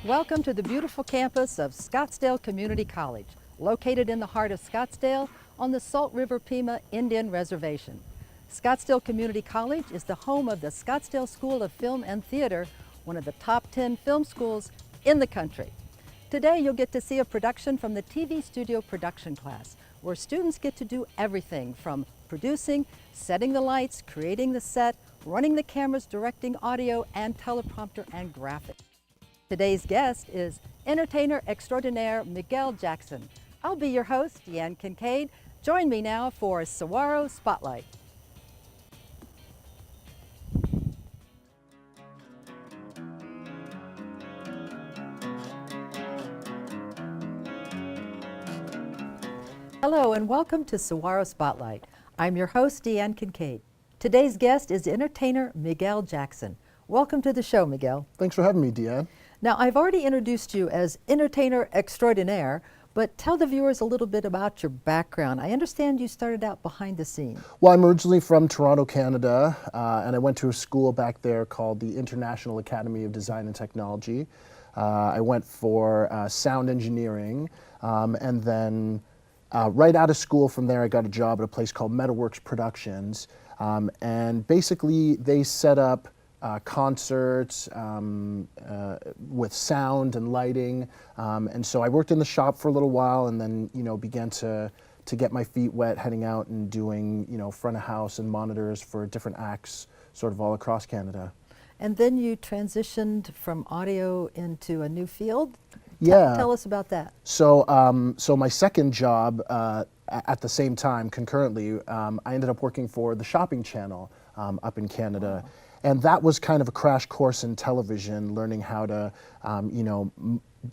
Welcome to the beautiful campus of Scottsdale Community College, located in the heart of Scottsdale on the Salt River Pima Indian Reservation. Scottsdale Community College is the home of the Scottsdale School of Film and Theater, one of the top 10 film schools in the country. Today you'll get to see a production from the TV studio production class, where students get to do everything from producing, setting the lights, creating the set, running the cameras, directing audio and teleprompter and graphics. Today's guest is entertainer extraordinaire Miguel Jackson. I'll be your host, Deanne Kincaid. Join me now for Saguaro Spotlight. Hello and welcome to Saguaro Spotlight. I'm your host, Deanne Kincaid. Today's guest is entertainer Miguel Jackson. Welcome to the show, Miguel. Thanks for having me, Deanne. Now, I've already introduced you as entertainer extraordinaire, but tell the viewers a little bit about your background. I understand you started out behind the scenes. Well, I'm originally from Toronto, Canada, and I went to a school back there called the International Academy of Design and Technology. I went for sound engineering, and then right out of school from there, I got a job at a place called Metalworks Productions, and basically they set up concerts with sound and lighting, and so I worked in the shop for a little while, and then began to get my feet wet, heading out and doing front of house and monitors for different acts, sort of all across Canada. And then you transitioned from audio into a new field. Yeah. Tell us about that. So, so my second job at the same time, concurrently, I ended up working for the Shopping Channel up in Canada. Wow. And that was kind of a crash course in television, learning how to,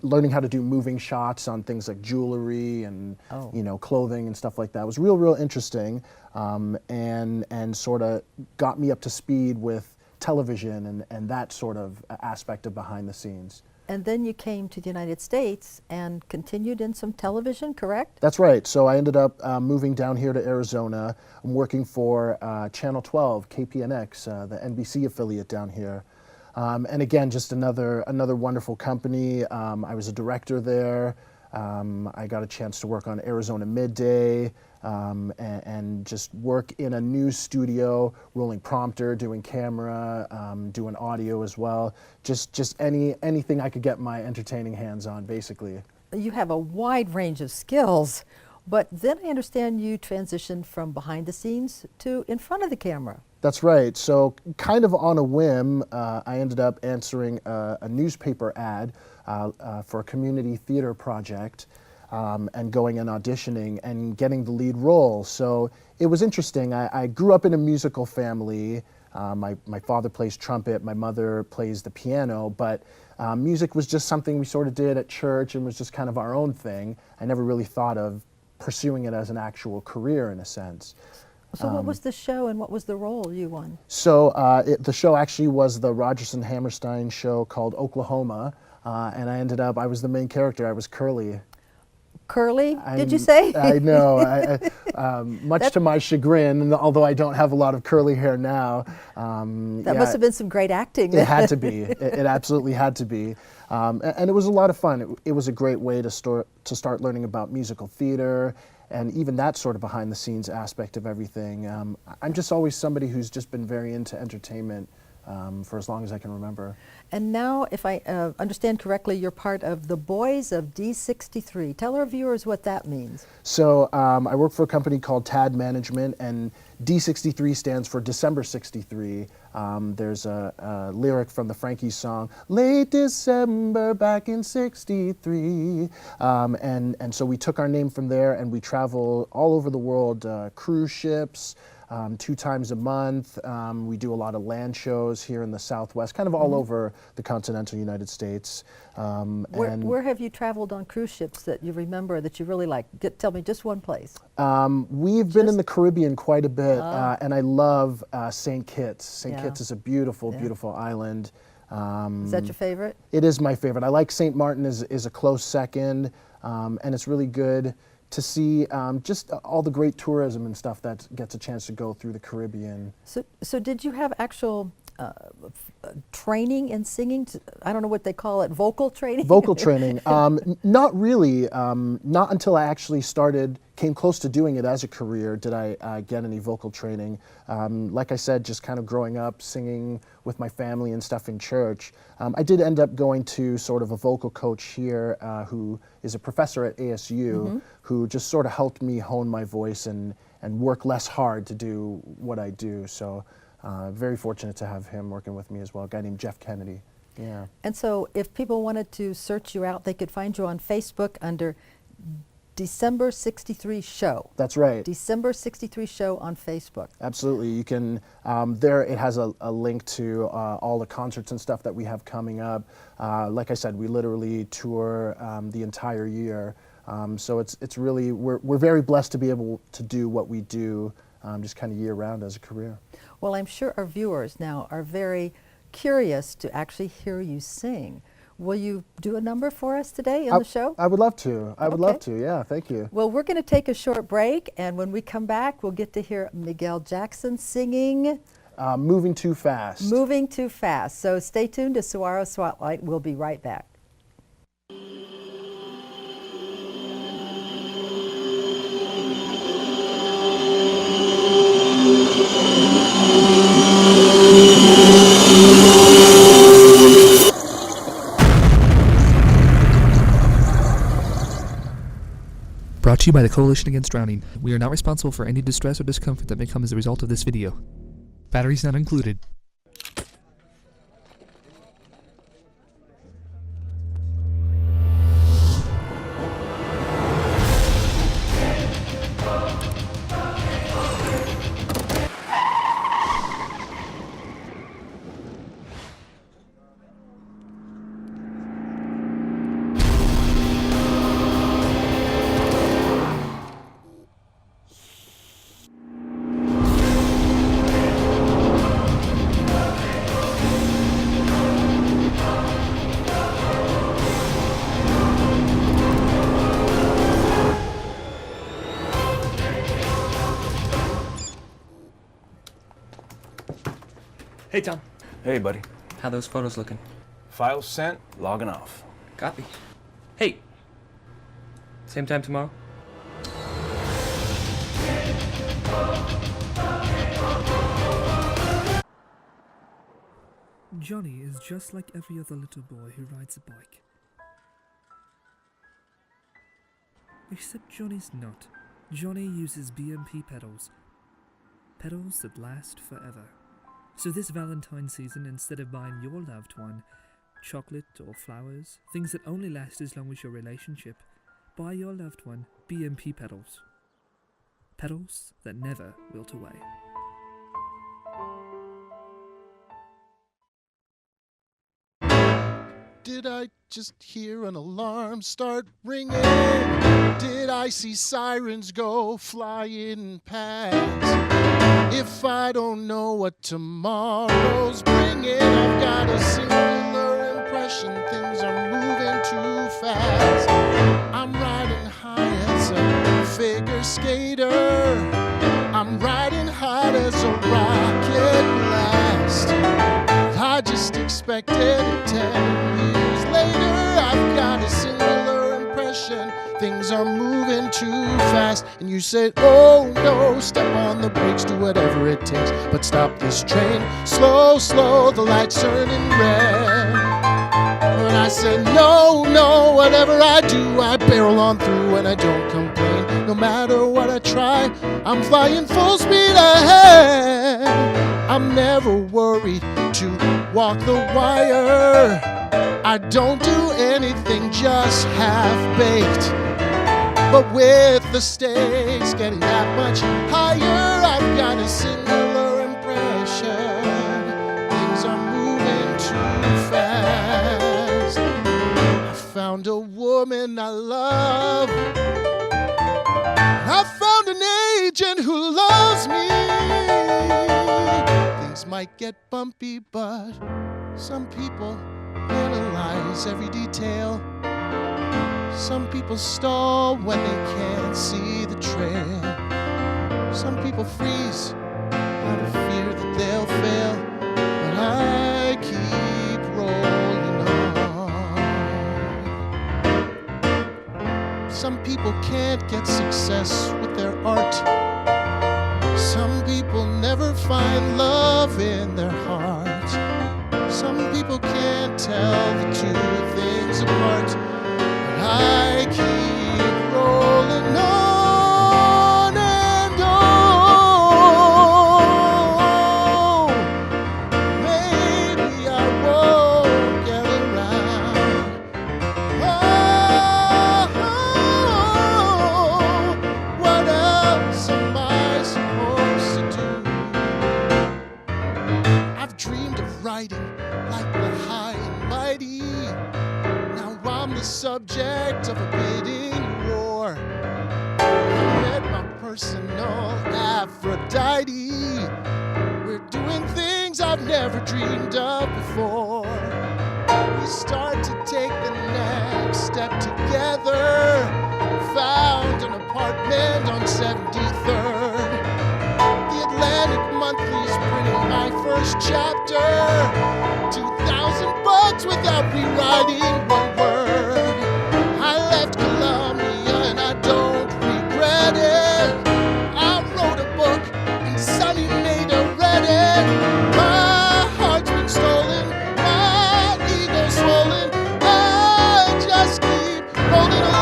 learning how to do moving shots on things like jewelry and clothing and stuff like that. It was real interesting, and sort of got me up to speed with television and that sort of aspect of behind the scenes. And then you came to the United States and continued in some television, correct? That's right. So I ended up moving down here to Arizona. I'm working for Channel 12, KPNX, the NBC affiliate down here. And again, just another wonderful company. I was a director there. I got a chance to work on Arizona Midday, and just work in a news studio, rolling prompter, doing camera, doing audio as well. Just anything I could get my entertaining hands on, basically. You have a wide range of skills, but then I understand you transitioned from behind the scenes to in front of the camera. That's right. So kind of on a whim, I ended up answering a newspaper ad for a community theater project, and going and auditioning and getting the lead role. So it was interesting. I grew up in a musical family. My father plays trumpet, my mother plays the piano, but music was just something we sort of did at church and was just kind of our own thing. I never really thought of pursuing it as an actual career in a sense. So what was the show and what was the role you won? So the show actually was the Rodgers and Hammerstein show called Oklahoma, and I was the main character. I was Curly. Curly, did you say? I know, much to my chagrin, although I don't have a lot of curly hair now. That must have been some great acting. It had to be. It absolutely had to be. And it was a lot of fun. It was a great way to start learning about musical theater and even that sort of behind the scenes aspect of everything. I'm just always somebody who's just been very into entertainment for as long as I can remember. And now, if I understand correctly, you're part of the Boys of D63. Tell our viewers what that means. So I work for a company called TAD Management, and D63 stands for December 63. There's a lyric from the Frankie song, Late December back in 63. And so we took our name from there, and we travel all over the world, cruise ships, 2 times a month. We do a lot of land shows here in the Southwest, kind of all over the continental United States. Where have you traveled on cruise ships that you remember that you really like? Tell me just one place. We've been in the Caribbean quite a bit, and I love St. Kitts. St. Kitts is a beautiful, beautiful island. Is that your favorite? It is my favorite. I like St. Martin is a close second, and it's really good to see just all the great tourism and stuff that gets a chance to go through the Caribbean. So did you have actual training in singing? I don't know what they call it, vocal training? Vocal training, not really. Not until I actually came close to doing it as a career did I get any vocal training. Like I said, just kind of growing up, singing with my family and stuff in church. I did end up going to sort of a vocal coach here who is a professor at ASU, who just sort of helped me hone my voice and work less hard to do what I do. So very fortunate to have him working with me as well, a guy named Jeff Kennedy. Yeah. And so if people wanted to search you out, they could find you on Facebook under December 63 Show. That's right. December 63 Show on Facebook. Absolutely. You can, there it has a link to all the concerts and stuff that we have coming up. Like I said, we literally tour the entire year. So it's really, we're very blessed to be able to do what we do just kind of year round as a career. Well, I'm sure our viewers now are very curious to actually hear you sing. Will you do a number for us today in the show? I would love to. I would love to, yeah, thank you. Well, we're going to take a short break, and when we come back, we'll get to hear Miguel Jackson singing Moving Too Fast. Moving Too Fast. So stay tuned to Saguaro Spotlight. We'll be right back. Brought to you by the Coalition Against Drowning. We are not responsible for any distress or discomfort that may come as a result of this video. Batteries not included. Hey, Tom. Hey, buddy. How those photos looking? Files sent, logging off. Copy. Hey. Same time tomorrow? Johnny is just like every other little boy who rides a bike. Except Johnny's not. Johnny uses BMP pedals. Pedals that last forever. So this Valentine's season, instead of buying your loved one chocolate or flowers, things that only last as long as your relationship, buy your loved one BMP pedals. Pedals that never wilt away. Did I just hear an alarm start ringing? Did I see sirens go flying past? If I don't know what tomorrow's bringing, I've got a singular impression things are moving too fast. I'm riding high as a figure skater. I'm riding high as a rocket blast. I just expected it 10 years later. I've got a singular impression things are moving too fast. And you said, oh no, step on the brakes, do whatever it takes, but stop this train. Slow, slow, the light's turning red. And I said, no, no, whatever I do, I barrel on through and I don't complain. No matter what I try, I'm flying full speed ahead. I'm never worried to walk the wire. I don't do anything just half-baked. But with the stakes getting that much higher, I've got a singular impression things are moving too fast. I found a woman I love. I found an agent who loves me. Things might get bumpy, but some people analyze every detail. Some people stall when they can't see the trail. Some people freeze out of fear that they'll fail. But can't get success with their art. Some people never find love in their heart. Some people can't tell the two things apart. But I keep rolling on and on. Maybe I won't get around. Oh, what else am I supposed to do? I've dreamed of writing like the high and mighty. Now I'm the subject of a bidding war. I met my personal Aphrodite. We're doing things I've never dreamed of before. We start to take the next step together. Found an apartment on 73rd. The Atlantic Monthly's printing my first chapter. $2,000 without rewriting one word. I left Columbia and I don't regret it. I wrote a book and Sonny made a Reddit. My heart's been stolen, my ego swollen. I just keep rolling along.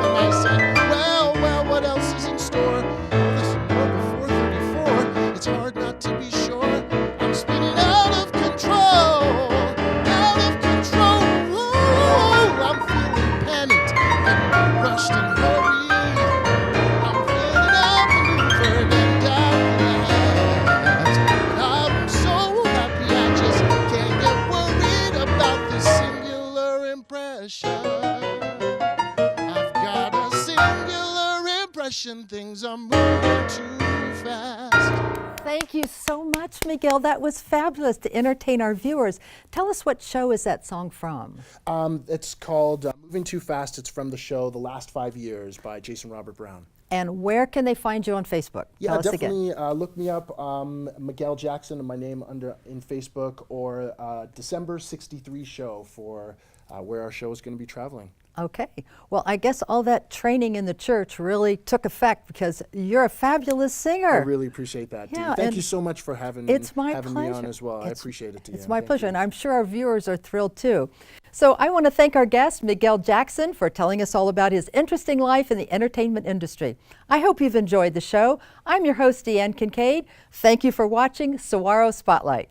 And I said, well, what else is in store? Well, listen, more before 34, it's hard not to be sure. I'm spinning out of control, out of control. I'm feeling panicked and rushed and hurried. I'm feeling outmaneuvered and outclassed. I'm so happy I just can't get worried about this singular impression. I've got a singular impression things are moving too fast. Thank you so much, Miguel. That was fabulous to entertain our viewers. Tell us, what show is that song from? It's called Moving Too Fast. It's from the show The Last 5 Years by Jason Robert Brown. And where can they find you on Facebook? Yeah, Tell us again. definitely look me up, Miguel Jackson, and my name in Facebook, or December 63 show for where our show is going to be traveling. Okay. Well, I guess all that training in the church really took effect, because you're a fabulous singer. I really appreciate that, Dee. Yeah, Thank and you so much for having It's my having me on pleasure. as well. I appreciate it, Dee. It's my Thank pleasure, you. and I'm sure our viewers are thrilled too. So I want to thank our guest, Miguel Jackson, for telling us all about his interesting life in the entertainment industry. I hope you've enjoyed the show. I'm your host, Deanne Kincaid. Thank you for watching Saguaro Spotlight.